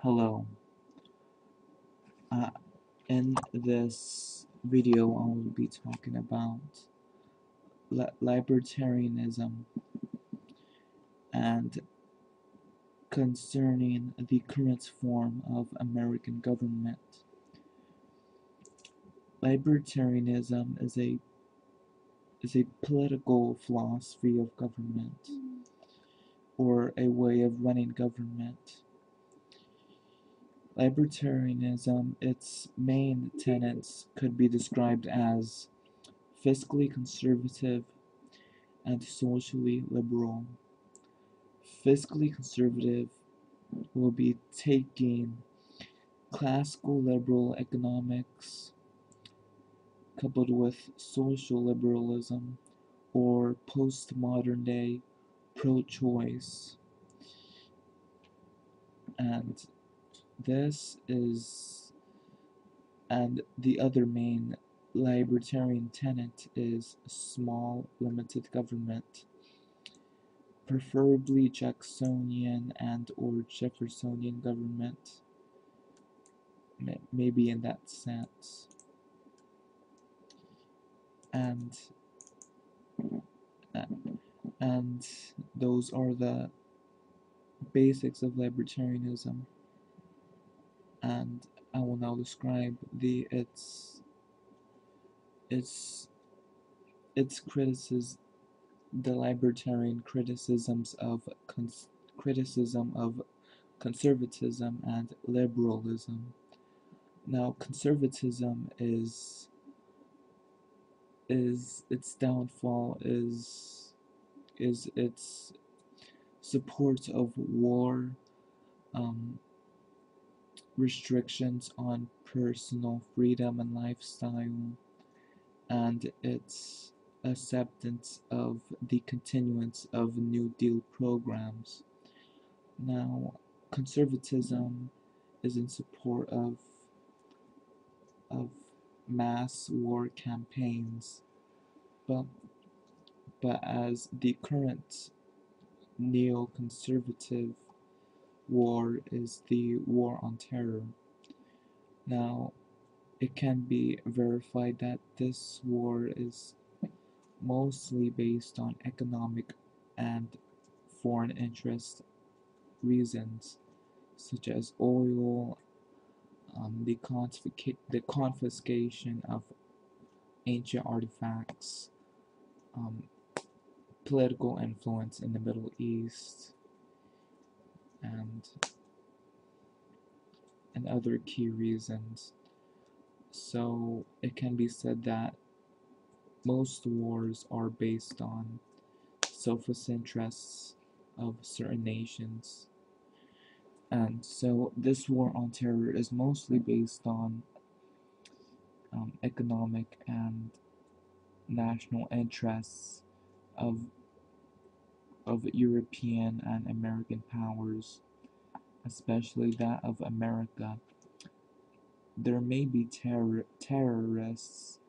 Hello. Uh, in this video, I will be talking about libertarianism and concerning the current form of American government. Libertarianism is a political philosophy of government or a way of running government. Libertarianism, its main tenets could be described as fiscally conservative and socially liberal. Fiscally conservative will be taking classical liberal economics coupled with social liberalism or postmodern day pro-choice, and this is and the other main libertarian tenet is small limited government, preferably Jacksonian and or Jeffersonian government, maybe in that sense. And and those are the basics of libertarianism, and I will now describe its criticism, the libertarian criticisms of criticism of conservatism and liberalism. Now, conservatism is its downfall is its support of war, um, restrictions on personal freedom and lifestyle, and its acceptance of the continuance of New Deal programs. Now, conservatism is in support of mass war campaigns, but as the current neoconservative war is the war on terror. Now, it can be verified that this war is mostly based on economic and foreign interest reasons, such as oil, the confiscation of ancient artifacts, um, political influence in the Middle East, and other key reasons. So it can be said that most wars are based on selfish interests of certain nations. And so this war on terror is mostly based on economic and national interests of European and American powers, especially that of America. There may be terrorists,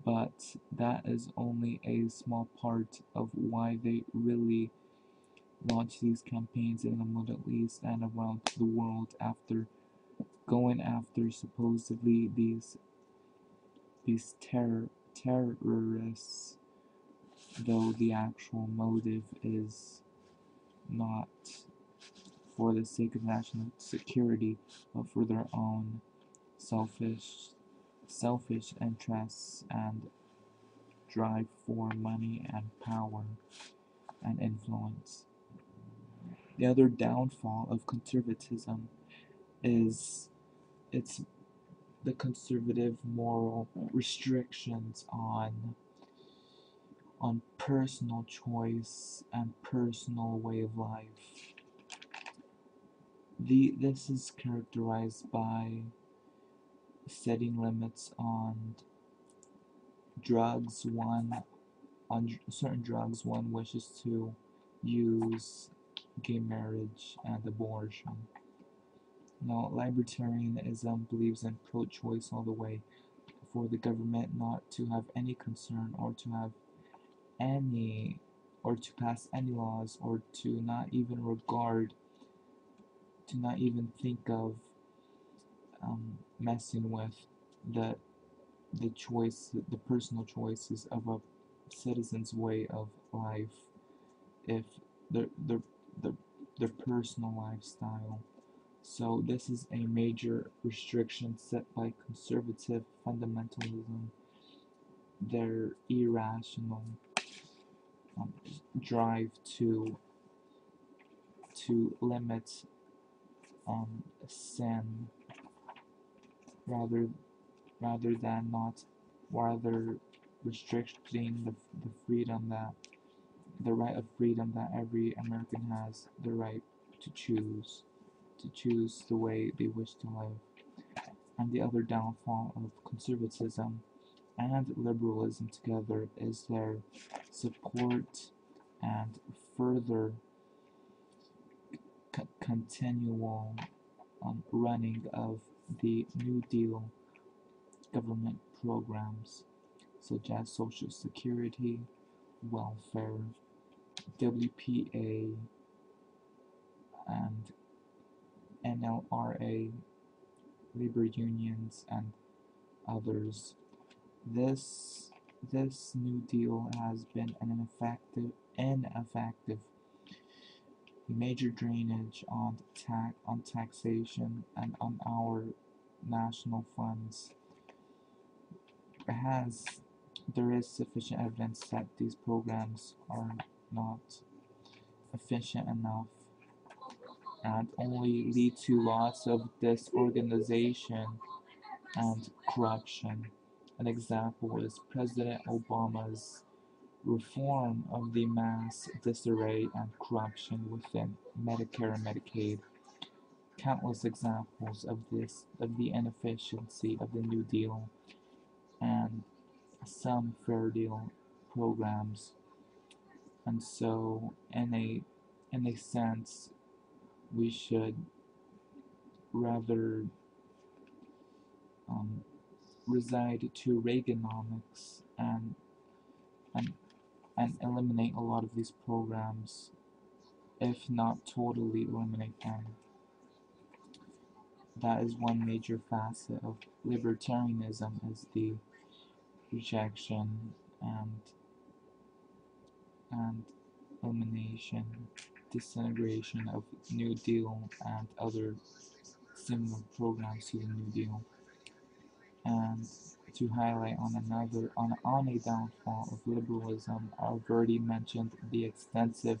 but that is only a small part of why they really launch these campaigns in the Middle East and around the world after going after supposedly these terrorists, though the actual motive is not for the sake of national security, but for their own selfish interests and drive for money and power and influence. The other downfall of conservatism is its the conservative moral restrictions on personal choice and personal way of life. This is characterized by setting limits on drugs on certain drugs one wishes to use, gay marriage, and abortion. Now, libertarianism believes in pro-choice all the way, for the government not to have any concern or to have any or to pass any laws or to not even regard to not even think of messing with the the personal choices of a citizen's way of life, if their their their, their personal lifestyle. So this is a major restriction set by conservative fundamentalism, their irrational um, drive to limit sin rather rather than not rather restricting the freedom that the right of freedom that every American has, the right to choose the way they wish to live. And the other downfall of conservatism and liberalism together is their support and further continual running of the New Deal government programs such as Social Security, welfare, WPA, and NLRA, labor unions, and others. This this New Deal has been an ineffective major drainage on taxation and on our national funds. It has there is sufficient evidence that these programs are not efficient enough and only lead to lots of disorganization and corruption. An example is President Obama's reform of the mass disarray and corruption within Medicare and Medicaid. Countless examples of the inefficiency of the New Deal and some fair deal programs. And so in a sense we should rather um, reside to Reaganomics and and eliminate a lot of these programs, if not totally eliminate them. That is one major facet of libertarianism, is the rejection and and elimination, disintegration of New Deal and other similar programs to the New Deal. And to highlight on a downfall of liberalism, I've already mentioned the extensive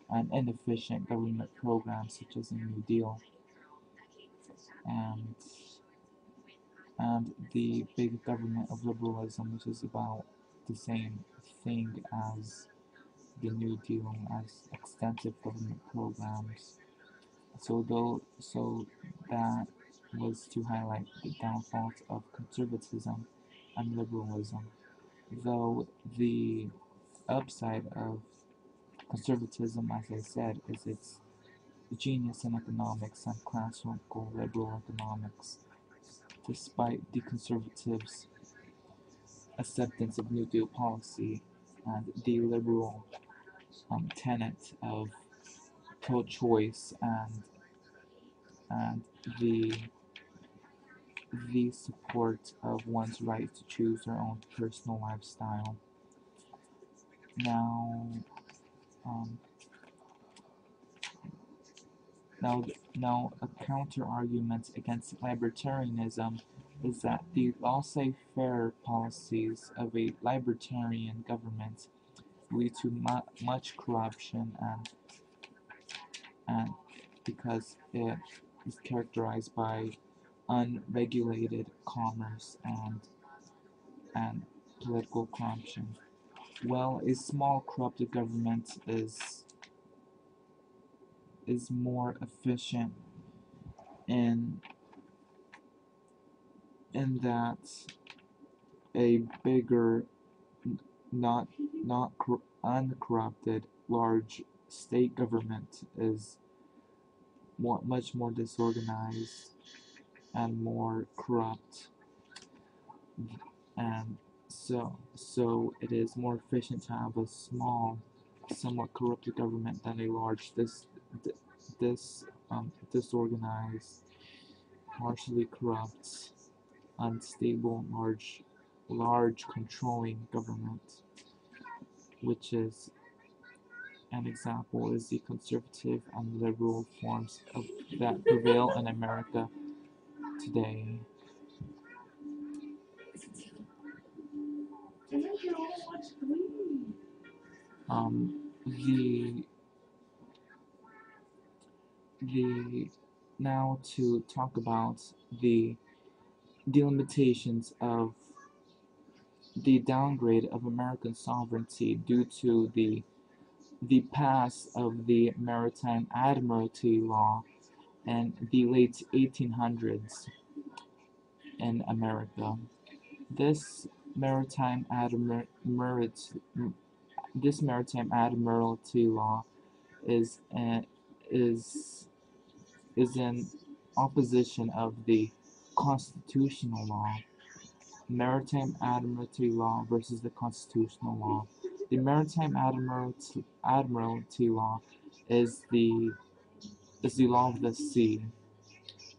and inefficient government programs such as the New Deal and the big government of liberalism, which is about the same thing as the New Deal, as extensive government programs. So that was to highlight the downfalls of conservatism and liberalism. Though the upside of conservatism, as I said, is its genius in economics and classical liberal economics, despite the conservatives' acceptance of New Deal policy and the liberal tenet of pro-choice and the support of one's right to choose their own personal lifestyle. Now, um, now, a counter-argument against libertarianism is that the laissez-faire policies of a libertarian government lead to much corruption and because it is characterized by unregulated commerce and political corruption. Well, a small corrupted government is more efficient in that a bigger, not uncorrupted, large state government is much more disorganized and more corrupt, and so it is more efficient to have a small, somewhat corrupted government than a large. This disorganized, partially corrupt, unstable, large controlling government, which is an example is the conservative and liberal forms that prevail in America today. The now to talk about the limitations of the downgrade of American sovereignty due to the pass of the Maritime Admiralty law in the late 1800s in America. This Maritime Admiralty law is is is in opposition of the constitutional law. Maritime Admiralty law versus the constitutional law. The Maritime Admiralty law is the law of the sea,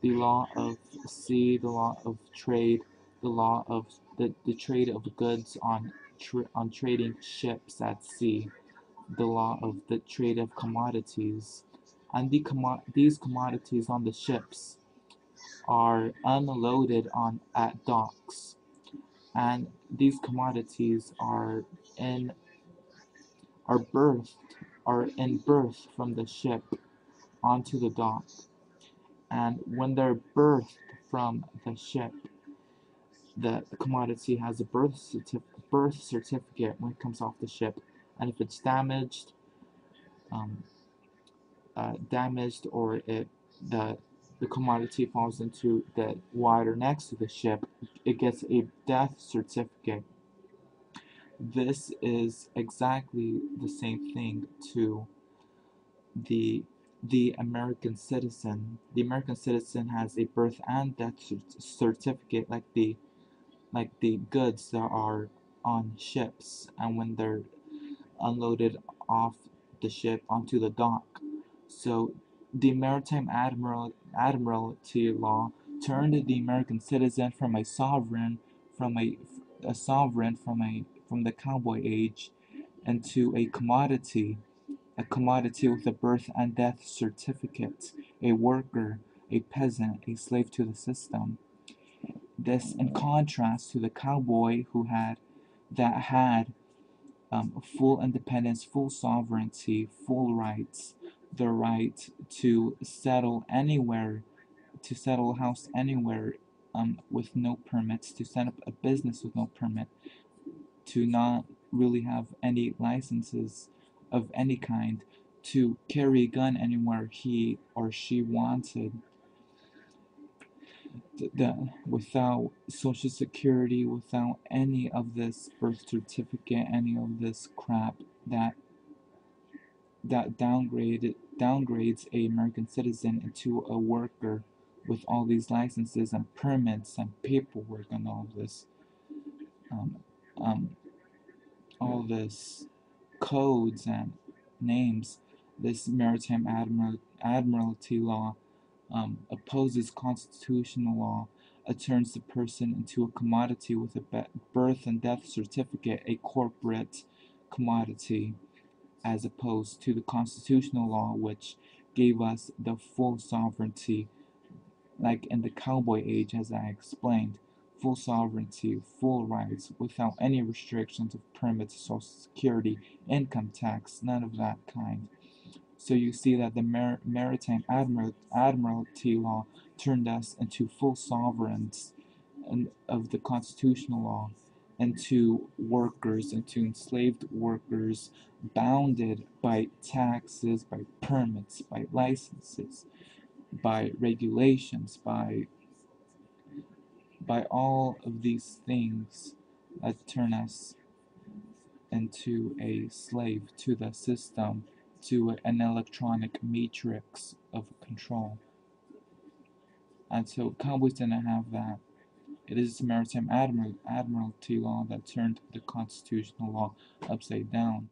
the law of sea, the law of trade, the law of the trade of goods on trading ships at sea, the law of the trade of commodities, and these commodities on the ships are unloaded at docks, and these commodities in are birthed are in birth from the ship onto the dock, and when they're birthed from the ship, the commodity has a birth certificate when it comes off the ship, and if it's um, damaged or the commodity falls into the water next to the ship, it gets a death certificate. This is exactly the same thing to the American citizen. The American citizen has a birth and death certificate like the goods that are on ships, and when they're unloaded off the ship onto the dock. So the Maritime Admiralty law turned the American citizen from a sovereign from the cowboy age into a commodity with a birth and death certificate, a worker, a peasant, a slave to the system. This in contrast to the cowboy that had full independence, full sovereignty, full rights, the right to settle anywhere, to settle a house anywhere with no permits, to set up a business with no permit, to not really have any licenses of any kind, to carry a gun anywhere he or she wanted, without social security, without any of this birth certificate, any of this crap that downgrades a American citizen into a worker with all these licenses and permits and paperwork and um, um, all this codes and names. This Maritime Admiralty law opposes constitutional law. It turns the person into a commodity with a birth and death certificate, a corporate commodity, as opposed to the constitutional law, which gave us the full sovereignty, like in the cowboy age, as I explained. Full sovereignty, full rights, without any restrictions of permits, social security, income tax, none of that kind. So you see that the Maritime Admiralty law turned us into full sovereigns of the constitutional law, into workers, into enslaved workers, bounded by taxes, by permits, by licenses, by regulations, by all of these things that turn us into a slave to the system, to an electronic matrix of control. And so cowboys didn't have that. It is the Maritime Admiralty law that turned the constitutional law upside down.